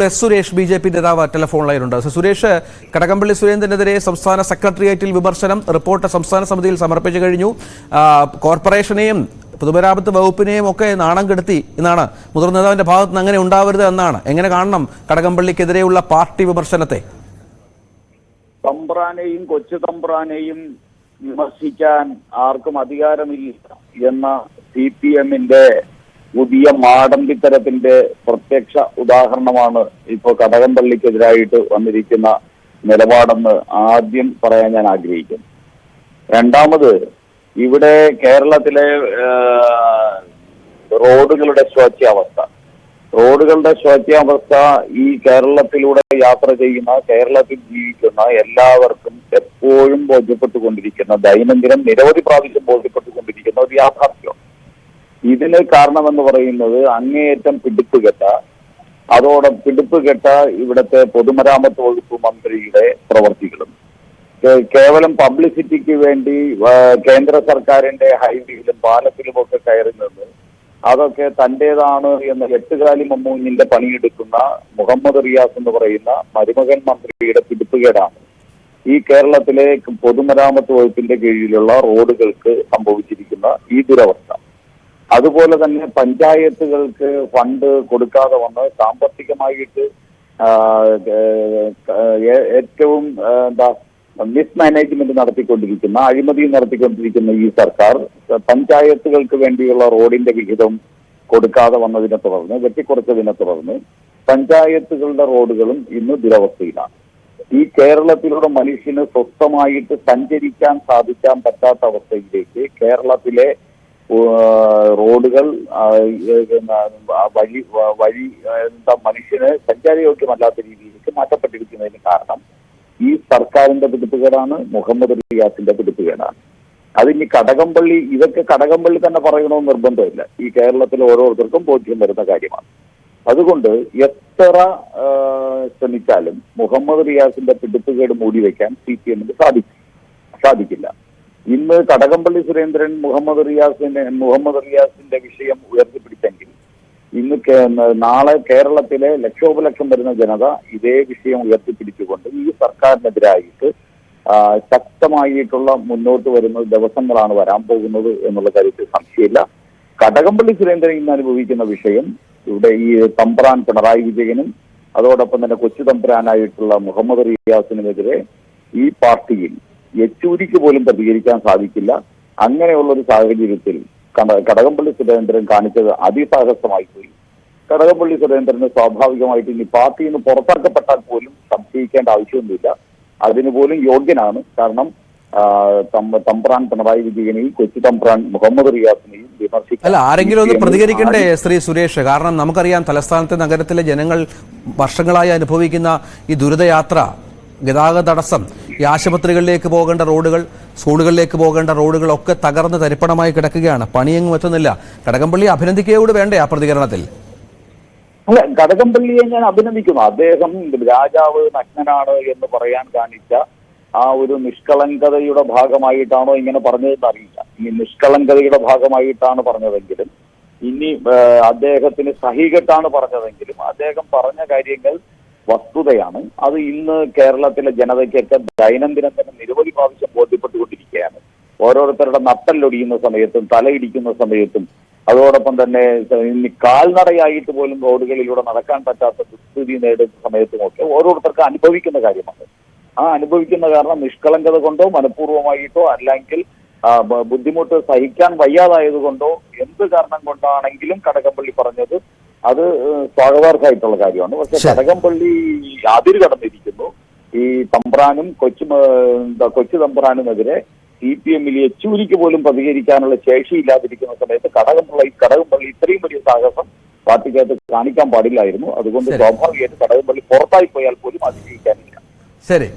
S Suresh BJP നേതാവ് telephone ലൈനുണ്ട്. Suresh, Kadakampally സുരേന്ദ്രനെതിരെ സംസ്ഥാന സെക്രട്ടേറിയറ്റിൽ വിമർശനം, റിപ്പോർട്ട് സംസ്ഥാന സമിതിയിൽ സമർപ്പിച്ചു കഴിഞ്ഞു. കോർപ്പറേഷനെയും പൊതുമരാമത്ത് വകുപ്പിനെയും ഒക്കെ നാണം കെടുത്തി എന്നാണ് മുതിർന്ന നേതാവിന്റെ ഭാഗത്ത് നിന്ന്. അങ്ങനെ ഉണ്ടാവരുത് എന്നാണ്. എങ്ങനെ കാണണം കടകംപള്ളിക്കെതിരെയുള്ള പാർട്ടി വിമർശനത്തെ? തമ്പ്രാനെയും കൊച്ചു തമ്പ്രാനെയും വിമർശിക്കാൻ ആർക്കും അധികാരമില്ല എന്ന CPM-ന്റെ പുതിയ മാടമ്പിത്തരത്തിന്റെ പ്രത്യക്ഷ ഉദാഹരണമാണ് ഇപ്പോൾ കടകംപള്ളിക്കെതിരായിട്ട് വന്നിരിക്കുന്ന നിലപാടെന്ന് ആദ്യം പറയാൻ ഞാൻ ആഗ്രഹിക്കുന്നു. രണ്ടാമത്, ഇവിടെ കേരളത്തിലെ റോഡുകളുടെ ശോച്യാവസ്ഥ ഈ കേരളത്തിലൂടെ യാത്ര ചെയ്യുന്ന, കേരളത്തിൽ ജീവിക്കുന്ന എല്ലാവർക്കും എപ്പോഴും ബോധ്യപ്പെട്ടുകൊണ്ടിരിക്കുന്ന, ദൈനംദിനം നിരവധി പ്രാവശ്യം ബോധ്യപ്പെട്ടുകൊണ്ടിരിക്കുന്ന ഒരു യാഥാർത്ഥ്യം. ഇതിന് കാരണമെന്ന് പറയുന്നത് അങ്ങേയറ്റം പിടിപ്പുകെട്ട ഇവിടുത്തെ പൊതുമരാമത്ത് വകുപ്പ് മന്ത്രിയുടെ പ്രവർത്തികളും കേവലം പബ്ലിസിറ്റിക്ക് വേണ്ടി കേന്ദ്ര സർക്കാരിന്റെ ഹൈവേയിലും പാലത്തിലും ഒക്കെ കയറി നിന്ന് അതൊക്കെ തന്റേതാണ് എന്ന് എട്ടുകാലി മമ്മൂഞ്ഞിന്റെ പണിയെടുക്കുന്ന മുഹമ്മദ് റിയാസ് എന്ന് പറയുന്ന മരുമകൻ മന്ത്രിയുടെ പിടിപ്പുകേടാണ് ഈ കേരളത്തിലെ പൊതുമരാമത്ത് വകുപ്പിന്റെ കീഴിലുള്ള റോഡുകൾക്ക് സംഭവിച്ചിരിക്കുന്ന ഈ ദുരവസ്ഥ. അതുപോലെ തന്നെ പഞ്ചായത്തുകൾക്ക് ഫണ്ട് കൊടുക്കാതെ വന്ന് സാമ്പത്തികമായിട്ട് ഏറ്റവും മിസ്മാനേജ്മെന്റ് നടത്തിക്കൊണ്ടിരിക്കുന്ന, അഴിമതി നടത്തിക്കൊണ്ടിരിക്കുന്ന ഈ സർക്കാർ പഞ്ചായത്തുകൾക്ക് വേണ്ടിയുള്ള റോഡിന്റെ വിഹിതം കൊടുക്കാതെ വന്നതിനെ തുടർന്ന്, വെട്ടിക്കുറച്ചതിനെ തുടർന്ന് പഞ്ചായത്തുകളുടെ റോഡുകളും ഇന്ന് ദുരവസ്ഥയിലാണ്. ഈ കേരളത്തിലൂടെ മനുഷ്യന് സ്വസ്ഥമായിട്ട് സഞ്ചരിക്കാൻ സാധിക്കാൻ പറ്റാത്ത അവസ്ഥയിലേക്ക് കേരളത്തിലെ റോഡുകൾ മനുഷ്യന് സഞ്ചാരയോഗ്യമല്ലാത്ത രീതിയിലേക്ക് മാറ്റപ്പെട്ടിരിക്കുന്നതിന് കാരണം ഈ സർക്കാരിന്റെ പിടിപ്പുകേടാണ്, മുഹമ്മദ് റിയാസിന്റെ പിടിപ്പുകേടാണ്. അതിനി ഇതൊക്കെ കടകംപള്ളി തന്നെ പറയണമെന്ന് നിർബന്ധമില്ല. ഈ കേരളത്തിലെ ഓരോരുത്തർക്കും ബോധ്യം വരുന്ന കാര്യമാണ്. അതുകൊണ്ട് എത്ര ശ്രമിച്ചാലും മുഹമ്മദ് റിയാസിന്റെ പിടിപ്പുകേട് മൂടിവെക്കാൻ CPM-ന് സാധിക്കില്ല. ഇന്ന് കടകംപള്ളി സുരേന്ദ്രൻ മുഹമ്മദ് റിയാസിന്റെ വിഷയം ഉയർത്തിപ്പിടിച്ചെങ്കിൽ നാളെ കേരളത്തിലെ ലക്ഷോപലക്ഷം വരുന്ന ജനത ഇതേ വിഷയം ഉയർത്തിപ്പിടിച്ചുകൊണ്ട് ഈ സർക്കാരിനെതിരായിട്ട് ശക്തമായിട്ടുള്ള മുന്നോട്ട് വരുന്ന ദിവസങ്ങളാണ് വരാൻ പോകുന്നത് എന്നുള്ള കാര്യത്തിൽ സംശയമില്ല. കടകംപള്ളി സുരേന്ദ്രൻ ഇന്ന് അനുഭവിക്കുന്ന വിഷയം ഇവിടെ ഈ തമ്പ്രാൻ പിണറായി വിജയനും അതോടൊപ്പം തന്നെ കൊച്ചു തമ്പ്രാനായിട്ടുള്ള മുഹമ്മദ് റിയാസിനുമെതിരെ ഈ പാർട്ടിയിൽ യെച്ചൂരിക്ക് പോലും പ്രതികരിക്കാൻ സാധിക്കില്ല. അങ്ങനെയുള്ള ഒരു സാഹചര്യത്തിൽ കടകംപള്ളി സുരേന്ദ്രൻ കാണിച്ചത് അതിസാഹസമായി പോയി. കടകംപള്ളി സുരേന്ദ്രന് സ്വാഭാവികമായിട്ട് ഇനി പാർട്ടിയിൽ നിന്ന് പുറത്താക്കപ്പെട്ടാൽ പോലും സംശയിക്കേണ്ട ആവശ്യമൊന്നുമില്ല. അതിന് പോലും യോഗ്യനാണ്. കാരണം തമ്പ്രാൻ പിണറായി വിജയനെയും കൊച്ചു തമ്പ്രാൻ മുഹമ്മദ് റിയാസിനെയും വിമർശിക്കാൻ ആരെങ്കിലും ഒന്ന് പ്രതികരിക്കണ്ടേ ശ്രീ സുരേഷ്? കാരണം നമുക്കറിയാം, തലസ്ഥാനത്തെ നഗരത്തിലെ ജനങ്ങൾ വർഷങ്ങളായി അനുഭവിക്കുന്ന ഈ ദുരിതയാത്ര, ഗതാഗത തടസ്സം, ഈ ആശുപത്രികളിലേക്ക് പോകേണ്ട റോഡുകൾ, സ്കൂളുകളിലേക്ക് പോകേണ്ട റോഡുകളൊക്കെ തകർന്ന് തരിപ്പണമായി കിടക്കുകയാണ്. പണിയെങ്ങും എത്തുന്നില്ല. കടകംപള്ളി അഭിനന്ദിക്കുകയോട് വേണ്ടേ ആ പ്രതികരണത്തിൽ? അല്ല, കടകംപള്ളിയെ ഞാൻ അഭിനന്ദിക്കുന്നു. അദ്ദേഹം രാജാവ് നഗ്നനാണ് എന്ന് പറയാൻ കാണിച്ച ആ ഒരു നിഷ്കളങ്കതയുടെ ഭാഗമായിട്ടാണോ ഇങ്ങനെ പറഞ്ഞതെന്ന് അറിയില്ല. ഈ നിഷ്കളങ്കതയുടെ ഭാഗമായിട്ടാണ് പറഞ്ഞതെങ്കിലും, ഇനി അദ്ദേഹത്തിന് സഹികെട്ടാണ് പറഞ്ഞതെങ്കിലും, അദ്ദേഹം പറഞ്ഞ കാര്യങ്ങൾ വസ്തുതയാണ്. അത് ഇന്ന് കേരളത്തിലെ ജനതയ്ക്കൊക്കെ ദൈനംദിനം തന്നെ നിരവധി പ്രാവശ്യം ബോധ്യപ്പെട്ടുകൊണ്ടിരിക്കുകയാണ്. ഓരോരുത്തരുടെ നട്ടല്ലൊടിയുന്ന സമയത്തും തലയിടിക്കുന്ന സമയത്തും അതോടൊപ്പം തന്നെ ഇനി കാൽനടയായിട്ട് പോലും റോഡുകളിലൂടെ നടക്കാൻ പറ്റാത്ത ദുസ്ഥിതി നേടുന്ന സമയത്തുമൊക്കെ ഓരോരുത്തർക്ക് അനുഭവിക്കുന്ന കാര്യമാണ്. ആ അനുഭവിക്കുന്ന കാരണം നിഷ്കളങ്കത കൊണ്ടോ മനഃപൂർവ്വമായിട്ടോ അല്ലെങ്കിൽ ബുദ്ധിമുട്ട് സഹിക്കാൻ വയ്യാതായത് കൊണ്ടോ എന്ത് കാരണം കൊണ്ടാണെങ്കിലും കടകംപള്ളി പറഞ്ഞത് അത് സ്വാഗതാർഹമായിട്ടുള്ള കാര്യമാണ്. പക്ഷെ കടകംപള്ളി അതിര് കടന്നിരിക്കുന്നു. ഈ തമ്പ്രാനും കൊച്ചു തമ്പ്രാനുമെതിരെ CPM-ൽ യെച്ചൂരിക്ക് പോലും പ്രതികരിക്കാനുള്ള ശേഷിയില്ലാതിരിക്കുന്ന സമയത്ത് കടകംപള്ളി ഇത്രയും വലിയ സാഹസം പാർട്ടിക്കകത്ത് കാണിക്കാൻ പാടില്ലായിരുന്നു. അതുകൊണ്ട് സ്വാഭാവികമായിട്ട് കടകംപള്ളി പുറത്തായി പോയാൽ പോലും അതിജീവിക്കാനില്ല. ശരി.